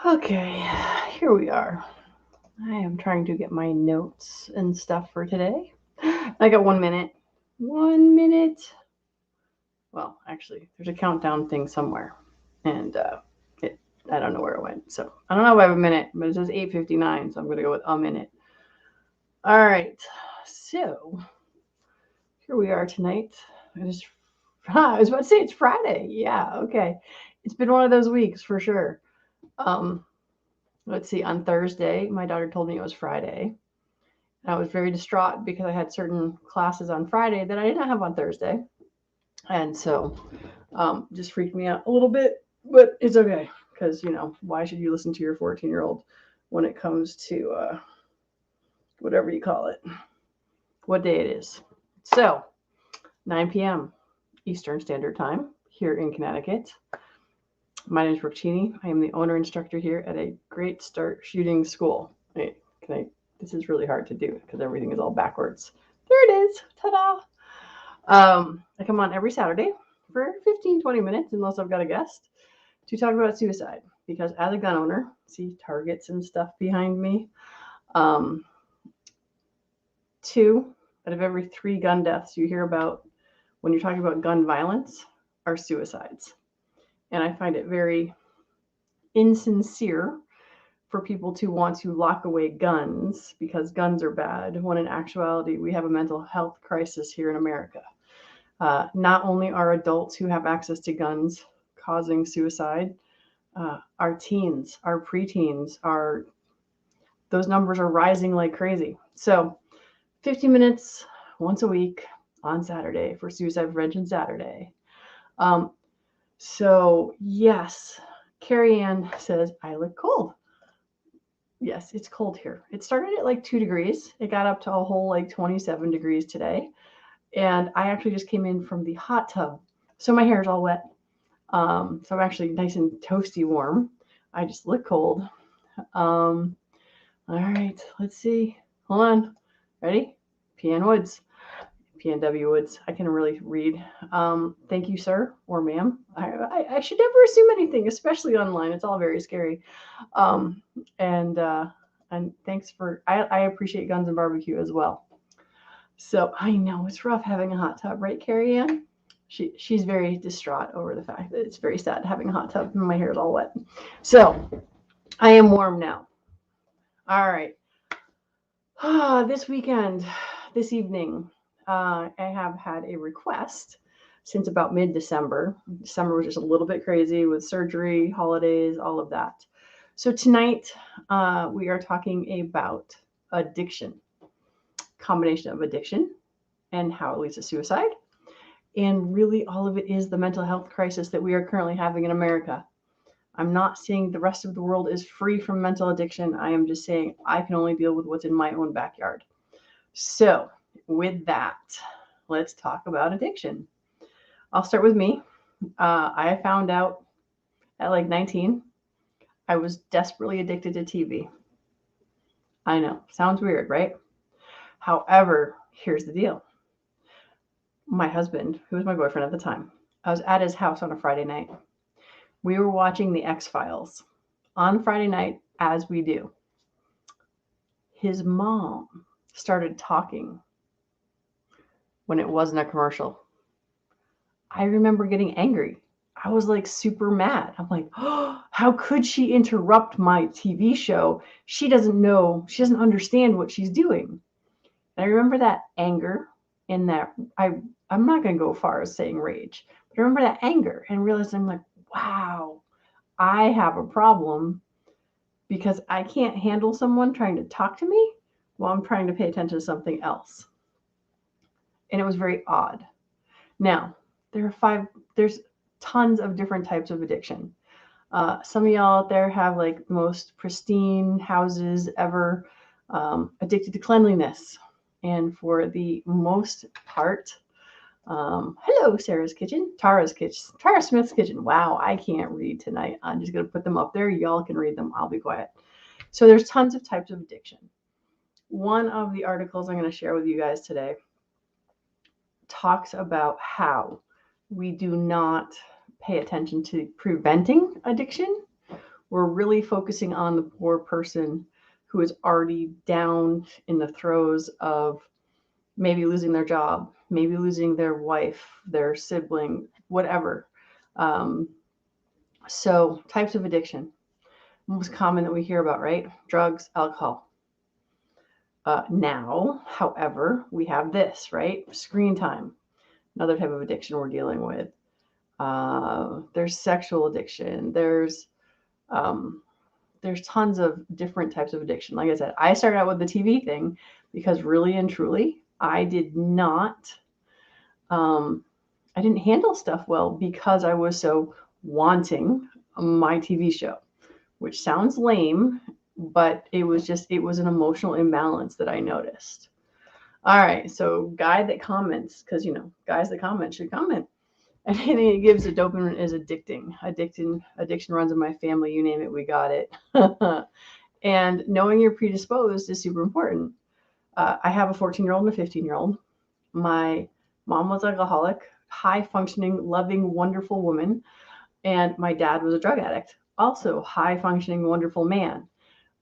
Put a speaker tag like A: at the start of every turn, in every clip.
A: Okay, here we are. I am trying to get my notes and stuff for today. I got 1 minute. 1 minute. Well, actually, there's a countdown thing somewhere, and it I don't know where it went. So I don't know if I have a minute, but it says 8:59, so I'm gonna go with a minute. All right. So here we are tonight. It is. I was about to say it's Friday. Yeah. Okay. It's been one of those weeks for sure. Um, let's see. On Thursday, my daughter told me it was Friday. And I was very distraught because I had certain classes on Friday that I did not have on Thursday. And so just freaked me out a little bit, but it's okay because, why should you listen to your 14-year-old when it comes to whatever you call it, what day it is? So, 9 p.m. Eastern Standard Time here in Connecticut. My name is Brooke Cheney. I am the owner instructor here at a Great Start Shooting School. Wait, this is really hard to do because everything is all backwards. There it is. Ta-da! I come on every Saturday for 15-20 minutes, unless I've got a guest, to talk about suicide. Because as a gun owner, see targets and stuff behind me. Um, 2 out of every 3 gun deaths you hear about when you're talking about gun violence are suicides. And I find it very insincere for people to want to lock away guns because guns are bad, when in actuality, we have a mental health crisis here in America. Not only are adults who have access to guns causing suicide, our teens, our preteens, those numbers are rising like crazy. So 15 minutes once a week on Saturday for Suicide Prevention Saturday. Um, so yes, Carrie Ann says, I look cold. Yes, it's cold here. It started at like 2 degrees. It got up to a whole like 27 degrees today. And I actually just came in from the hot tub. So my hair is all wet. So I'm actually nice and toasty warm. I just look cold. All right, let's see. Hold on. Ready? PN Woods. PNW Woods. I can really read. Thank you, sir or ma'am. I should never assume anything, especially online. It's all very scary. Um, and thanks for. I appreciate Guns and Barbecue as well. So I know it's rough having a hot tub, right, Carrie Ann? She's very distraught over the fact that it's very sad having a hot tub and my hair is all wet. So I am warm now. All right. This weekend, this evening, I have had a request since about mid-December. December was just a little bit crazy with surgery, holidays, all of that. So tonight, we are talking about addiction, combination of addiction and how it leads to suicide. And really, all of it is the mental health crisis that we are currently having in America. I'm not saying the rest of the world is free from mental addiction. I am just saying I can only deal with what's in my own backyard. So, with that, let's talk about addiction. I'll start with me. I found out at like 19, I was desperately addicted to TV. I know, sounds weird, right? However, here's the deal. My husband, who was my boyfriend at the time, I was at his house on a Friday night. We were watching The X-Files on Friday night, as we do. His mom started talking when it wasn't a commercial. I remember getting angry. I was like super mad. I'm like, oh, how could she interrupt my TV show? She doesn't know, she doesn't understand what she's doing. And I remember that anger and that I'm not going to go far as saying rage, but I remember that anger and realized I'm like, wow, I have a problem because I can't handle someone trying to talk to me while I'm trying to pay attention to something else. And it was very odd. Now, there's tons of different types of addiction. Some of y'all out there have like the most pristine houses ever, addicted to cleanliness. And for the most part, hello, Sarah's Kitchen, Tara Smith's Kitchen. Wow, I can't read tonight. I'm just going to put them up there. Y'all can read them. I'll be quiet. So there's tons of types of addiction. One of the articles I'm going to share with you guys today talks about how we do not pay attention to preventing addiction. We're really focusing on the poor person who is already down in the throes of maybe losing their job, maybe losing their wife, their sibling, whatever. Um, so, types of addiction, most common that we hear about, right? Drugs, alcohol. Now, however, we have this, right? Screen time, another type of addiction we're dealing with. There's sexual addiction. Um, there's tons of different types of addiction. Like I said, I started out with the TV thing because really and truly, I did not, I didn't handle stuff well because I was so wanting my TV show, which sounds lame, but it was an emotional imbalance that I noticed. All right, so guy that comments, because guys that comment should comment. Anything it gives a dopamine is addicting. Addiction runs in my family. You name it, we got it. And knowing you're predisposed is super important. I have a 14-year-old and a 15-year-old. My mom was alcoholic, high functioning, loving, wonderful woman. And my dad was a drug addict, also high functioning, wonderful man.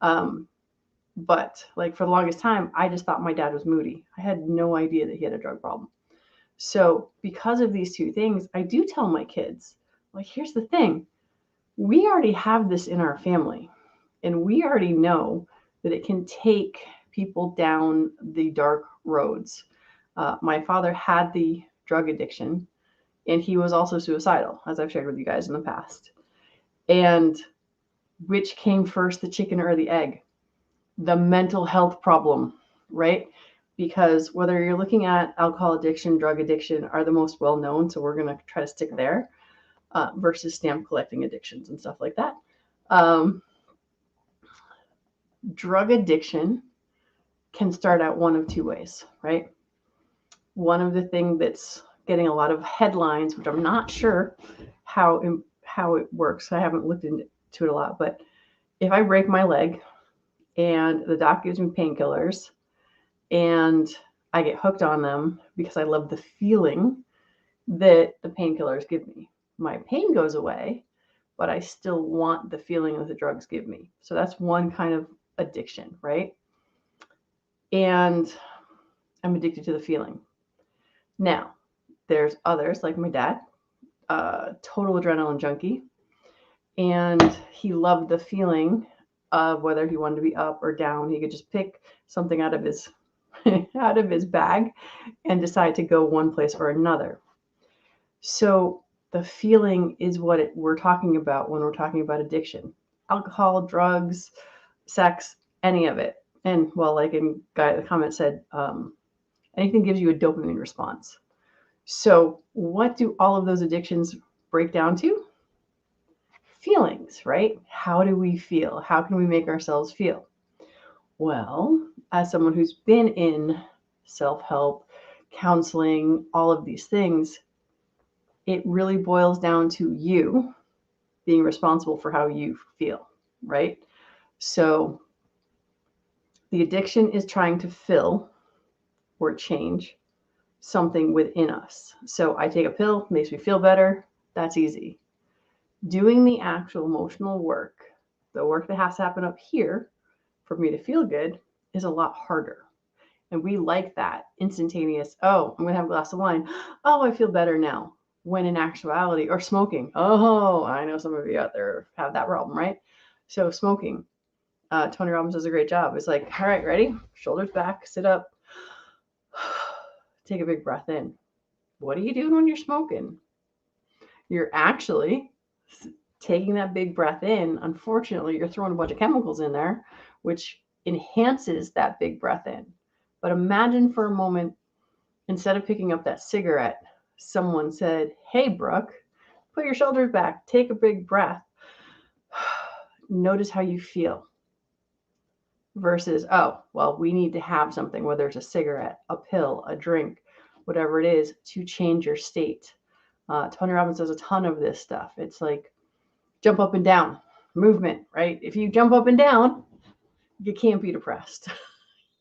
A: But like for the longest time, I just thought my dad was moody. I had no idea that he had a drug problem. So because of these two things, I do tell my kids, like, here's the thing. We already have this in our family, and we already know that it can take people down the dark roads. My father had the drug addiction, and he was also suicidal, as I've shared with you guys in the past. And which came first, the chicken or the egg? The mental health problem, right? Because whether you're looking at alcohol addiction, drug addiction are the most well known, so we're going to try to stick there, versus stamp collecting addictions and stuff like that. Drug addiction can start out one of two ways, right? One of the things that's getting a lot of headlines, which I'm not sure how it works. I haven't looked into it a lot, but if I break my leg and the doc gives me painkillers and I get hooked on them because I love the feeling that the painkillers give me. My pain goes away, but I still want the feeling that the drugs give me. So that's one kind of addiction, right? And I'm addicted to the feeling. Now, there's others like my dad, total adrenaline junkie, and he loved the feeling of whether he wanted to be up or down. He could just pick something out of his bag and decide to go one place or another. So the feeling is what we're talking about when we're talking about addiction. Alcohol, drugs, sex, any of it. And well, like in guy the comment said, anything gives you a dopamine response. So what do all of those addictions break down to? Feelings, right? How do we feel? How can we make ourselves feel? Well, as someone who's been in self-help, counseling, all of these things, it really boils down to you being responsible for how you feel, right? So the addiction is trying to fill or change something within us. So I take a pill, makes me feel better. That's easy. Doing the actual emotional work, the work that has to happen up here for me to feel good, is a lot harder. And we like that instantaneous, oh, I'm going to have a glass of wine. Oh, I feel better now. When in actuality, or smoking. Oh, I know some of you out there have that problem, right? So smoking, Tony Robbins does a great job. It's like, all right, ready? Shoulders back, sit up, take a big breath in. What are you doing when you're smoking? You're actually taking that big breath in. Unfortunately, you're throwing a bunch of chemicals in there, which enhances that big breath in. But imagine for a moment, instead of picking up that cigarette, someone said, hey, Brooke, put your shoulders back, take a big breath. Notice how you feel. Versus, oh, well, we need to have something, whether it's a cigarette, a pill, a drink, whatever it is, to change your state. Tony Robbins does a ton of this stuff. It's like jump up and down, movement, right? If you jump up and down, you can't be depressed.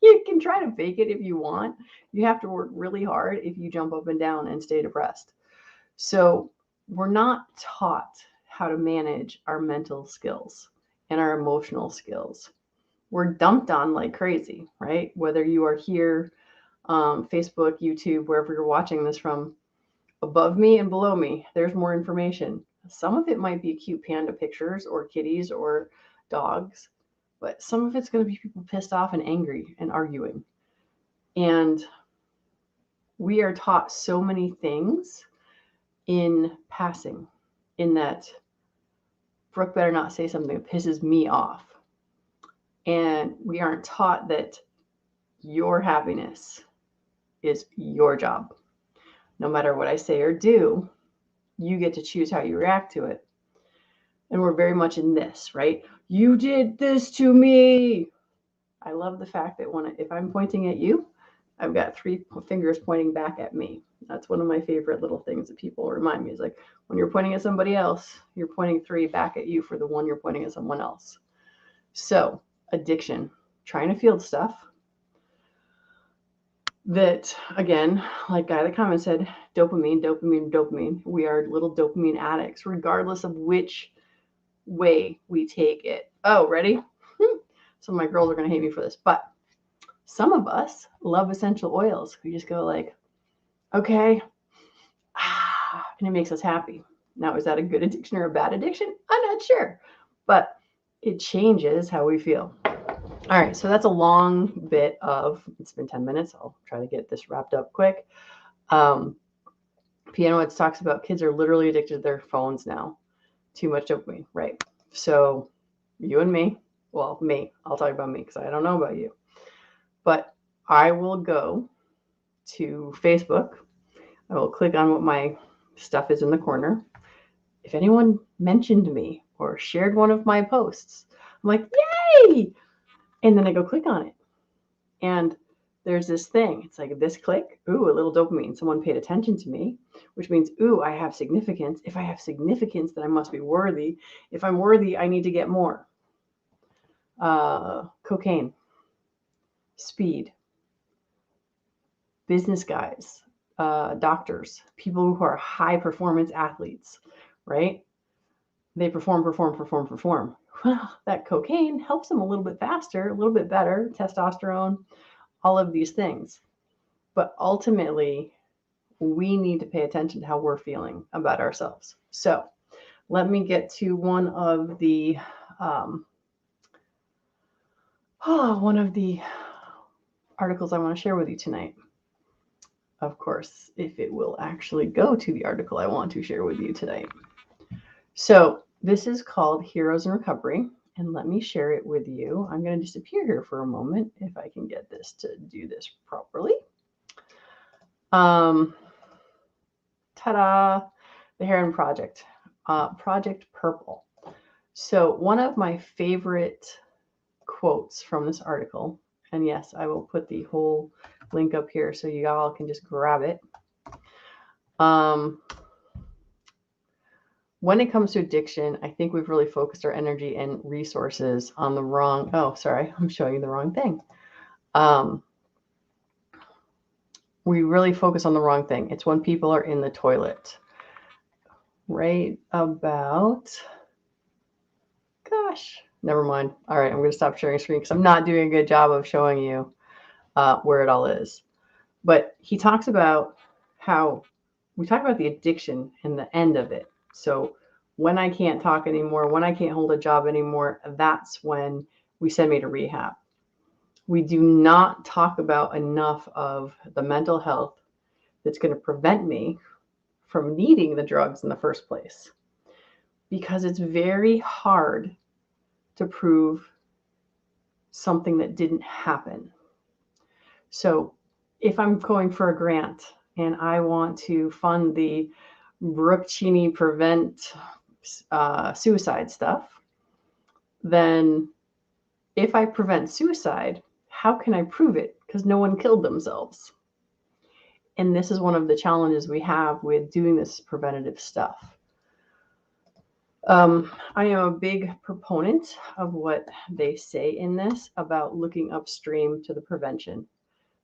A: You can try to fake it if you want. You have to work really hard if you jump up and down and stay depressed. So we're not taught how to manage our mental skills. and our emotional skills. We're dumped on like crazy, right? Whether you are here, Facebook, YouTube, wherever you're watching this from, above me and below me, there's more information. Some of it might be cute panda pictures or kitties or dogs, but some of it's going to be people pissed off and angry and arguing. And we are taught so many things in passing, in that Brooke better not say something that pisses me off. And we aren't taught that your happiness is your job. No matter what I say or do, you get to choose how you react to it. And we're very much in this, right? You did this to me. I love the fact that if I'm pointing at you, I've got 3 fingers pointing back at me. That's one of my favorite little things that people remind me is like, when you're pointing at somebody else, you're pointing 3 back at you for the one you're pointing at someone else. So, addiction, trying to field stuff that, again, like Guy the comment said, dopamine, dopamine, dopamine. We are little dopamine addicts, regardless of which way we take it. Oh, ready? Some of my girls are going to hate me for this, but some of us love essential oils. We just go like, okay, and it makes us happy. Now, is that a good addiction or a bad addiction? I'm not sure, but it changes how we feel. All right, so that's a long bit of, it's been 10 minutes. I'll try to get this wrapped up quick. Piano Heads talks about kids are literally addicted to their phones now. Too much dopamine, right? So you and me, well, me, I'll talk about me because I don't know about you. But I will go to Facebook. I will click on what my stuff is in the corner. If anyone mentioned me or shared one of my posts, I'm like, yay! And then I go click on it. And there's this thing. It's like this click, ooh, a little dopamine. Someone paid attention to me, which means, ooh, I have significance. If I have significance, then I must be worthy. If I'm worthy, I need to get more. Cocaine, speed, business guys, doctors, people who are high performance athletes, right? They perform. Well, that cocaine helps them a little bit faster, a little bit better, testosterone, all of these things. But ultimately, we need to pay attention to how we're feeling about ourselves. So let me get to one of the articles I want to share with you tonight. Of course, if it will actually go to the article I want to share with you tonight. So this is called Heroes in Recovery, and let me share it with you. I'm going to disappear here for a moment if I can get this to do this properly. Ta-da! The Heron Project, Project Purple. So one of my favorite quotes from this article, and yes, I will put the whole link up here so you all can just grab it. When it comes to addiction, I think we've really focused our energy and resources on the wrong, I'm showing you the wrong thing. We really focus on the wrong thing. It's when people are in the toilet. Right about, never mind. All right, I'm going to stop sharing screen because I'm not doing a good job of showing you where it all is. But he talks about how we talk about the addiction and the end of it. So when I can't talk anymore, when I can't hold a job anymore, that's when we send me to rehab. We do not talk about enough of the mental health that's going to prevent me from needing the drugs in the first place. Because it's very hard to prove something that didn't happen. So if I'm going for a grant and I want to fund the Brooke Cheney prevent suicide stuff, then if I prevent suicide, how can I prove it? Because no one killed themselves. And this is one of the challenges we have with doing this preventative stuff. I am a big proponent of what they say in this about looking upstream to the prevention.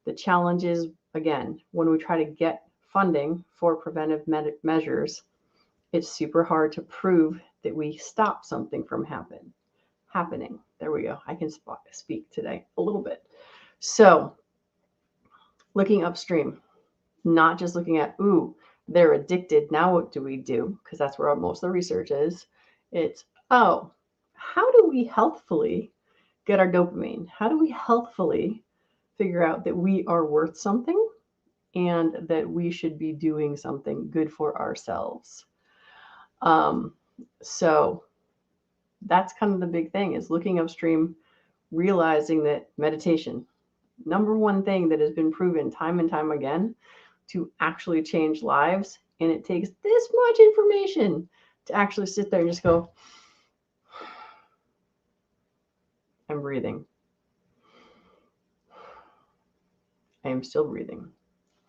A: The challenge is, again, when we try to get funding for preventive measures, it's super hard to prove that we stop something from happening. happening. There we go. I can speak today a little bit. So looking upstream, not just looking at, ooh, they're addicted. Now what do we do? Because that's where most of the research is. It's, oh, how do we healthfully get our dopamine? How do we healthfully figure out that we are worth something and that we should be doing something good for ourselves? So that's kind of the big thing, is looking upstream, realizing that meditation, number one thing that has been proven time and time again to actually change lives. And it takes this much information to actually sit there and just go, I'm breathing. I am still breathing.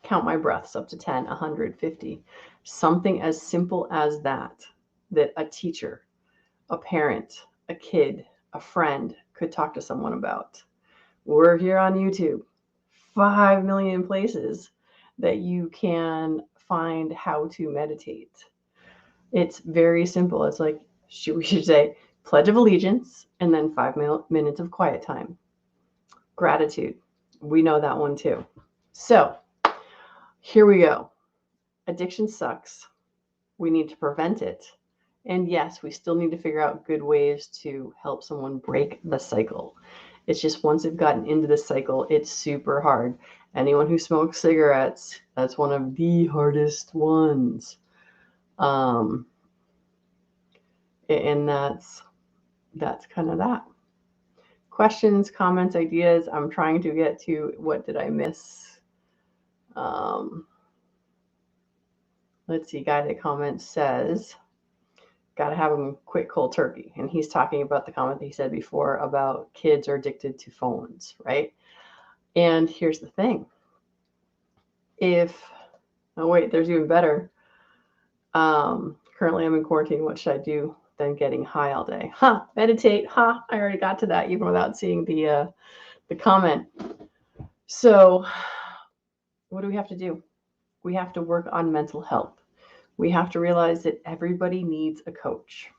A: Count my breaths up to 10, 150. Something as simple as that a teacher, a parent, a kid, a friend could talk to someone about. We're here on YouTube, 5 million places that you can find how to meditate. It's very simple. It's like, we should say Pledge of Allegiance and then 5 minutes of quiet time. Gratitude. We know that one too. So here we go. Addiction sucks. We need to prevent it. And yes, we still need to figure out good ways to help someone break the cycle. It's just once they've gotten into the cycle, it's super hard. Anyone who smokes cigarettes, that's one of the hardest ones. And that's kind of that. Questions, comments, ideas. I'm trying to get to what did I miss? Let's see. Guy that comments says, got to have them quit cold turkey. And he's talking about the comment that he said before about kids are addicted to phones, right? And here's the thing. Oh wait, there's even better. Currently I'm in quarantine. What should I do than getting high all day? Meditate. I already got to that even without seeing the comment. So what do we have to do? We have to work on mental health. We have to realize that everybody needs a coach.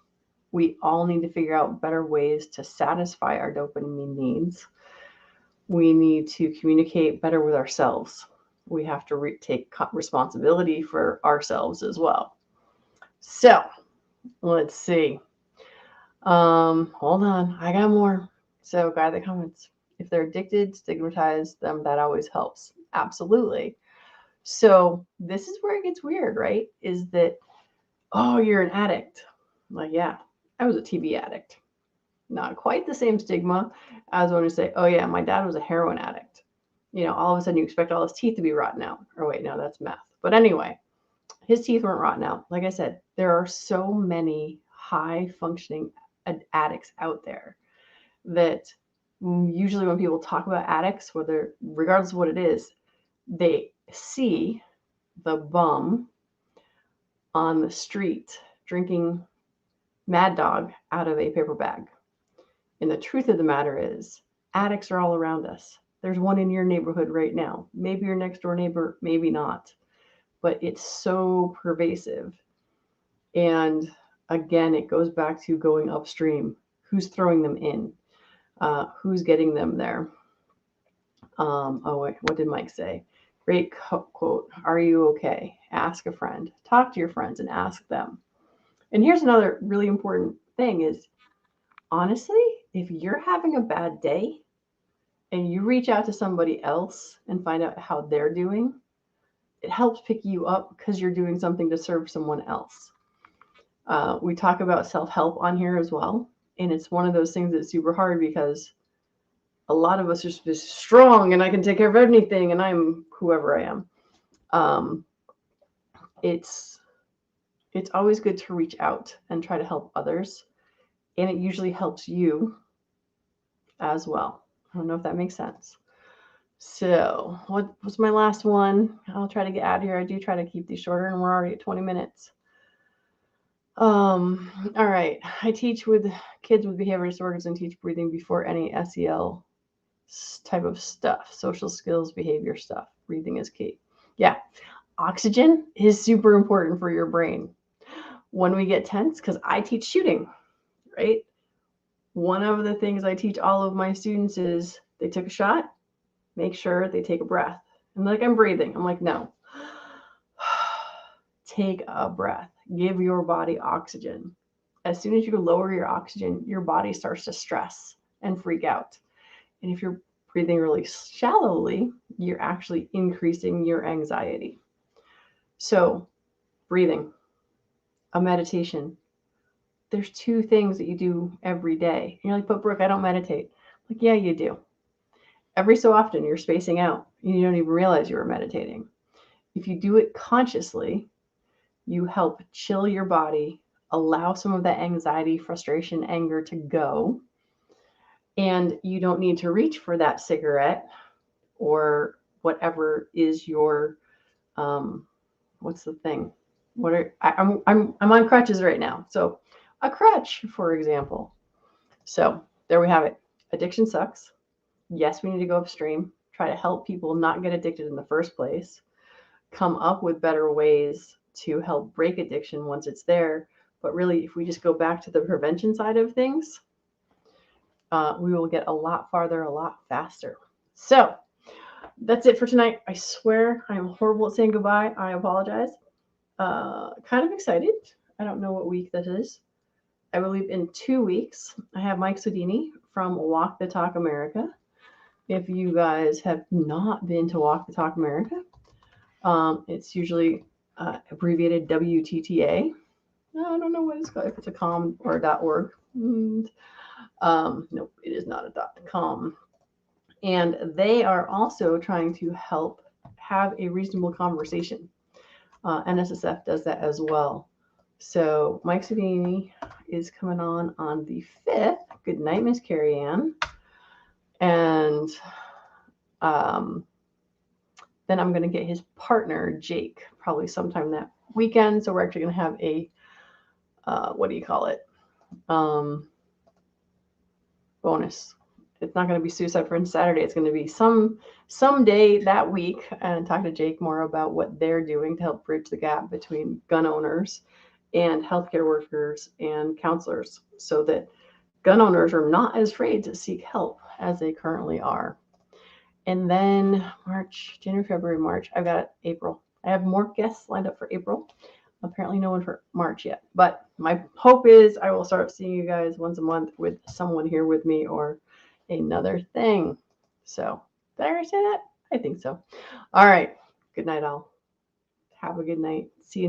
A: We all need to figure out better ways to satisfy our dopamine needs. We need to communicate better with ourselves. We have to take responsibility for ourselves as well. So let's see. Hold on. I got more. So guy that comments, if they're addicted, stigmatize them. That always helps. Absolutely. So this is where it gets weird, right? Is that, oh, you're an addict. Like, yeah, I was a TB addict. Not quite the same stigma as when you say, oh yeah, my dad was a heroin addict. All of a sudden you expect all his teeth to be rotten out. Or wait, no, that's meth. But anyway, his teeth weren't rotten out. Like I said, there are so many high functioning addicts out there that usually when people talk about addicts, regardless of what it is, they see the bum on the street drinking Mad Dog out of a paper bag. And the truth of the matter is, addicts are all around us. There's one in your neighborhood right now. Maybe your next door neighbor, maybe not. But it's so pervasive. And again, it goes back to going upstream. Who's throwing them in? Who's getting them there? What did Mike say? Great quote. Are you okay? Ask a friend. Talk to your friends and ask them. And here's another really important thing is, honestly, if you're having a bad day and you reach out to somebody else and find out how they're doing, it helps pick you up because you're doing something to serve someone else. We talk about self-help on here as well. And it's one of those things that's super hard because a lot of us are just strong and I can take care of anything and I'm whoever I am. It's always good to reach out and try to help others. And it usually helps you as well. I don't know if that makes sense. So what was my last one? I'll try to get out of here. I do try to keep these shorter and we're already at 20 minutes. All right. I teach with kids with behavior disorders and teach breathing before any SEL type of stuff, social skills, behavior stuff. Breathing is key. Yeah. Oxygen is super important for your brain. When we get tense, because I teach shooting, right? one of the things I teach all of my students is they took a shot, make sure they take a breath. And like, I'm breathing. I'm like, no. Take a breath. Give your body oxygen. As soon as you lower your oxygen, your body starts to stress and freak out. And if you're breathing really shallowly, you're actually increasing your anxiety. So, breathing, a meditation. There's 2 things that you do every day. And you're like, but Brooke, I don't meditate. Like, yeah, you do. Every so often, you're spacing out. You don't even realize you were meditating. If you do it consciously, you help chill your body, allow some of that anxiety, frustration, anger to go. And you don't need to reach for that cigarette or whatever is your, what's the thing? I'm on crutches right now. So a crutch, for example. So there we have it. Addiction sucks. Yes, we need to go upstream, try to help people not get addicted in the first place, come up with better ways to help break addiction once it's there. But really, if we just go back to the prevention side of things, we will get a lot farther, a lot faster. So that's it for tonight. I swear I'm horrible at saying goodbye. I apologize. Kind of excited. I don't know what week that is. I believe in 2 weeks, I have Mike Sodini from Walk the Talk America. If you guys have not been to Walk the Talk America, it's usually abbreviated WTTA. I don't know what it's called, if it's a com or a .org. Nope, it is not a .com. And they are also trying to help have a reasonable conversation. NSSF does that as well. So Mike Savini is coming on the 5th. Good night, Miss Carrie Ann. And then I'm going to get his partner, Jake, probably sometime that weekend. So we're actually going to have a, what do you call it? Bonus. It's not going to be Suicide Friends Saturday. It's going to be some day that week, and talk to Jake more about what they're doing to help bridge the gap between gun owners and healthcare workers and counselors, so that gun owners are not as afraid to seek help as they currently are. And then January, February, March, I've got April. I have more guests lined up for April. Apparently no one for March yet. But my hope is I will start seeing you guys once a month with someone here with me or another thing. So, did I already say that? I think so. All right. Good night, all. Have a good night. See you next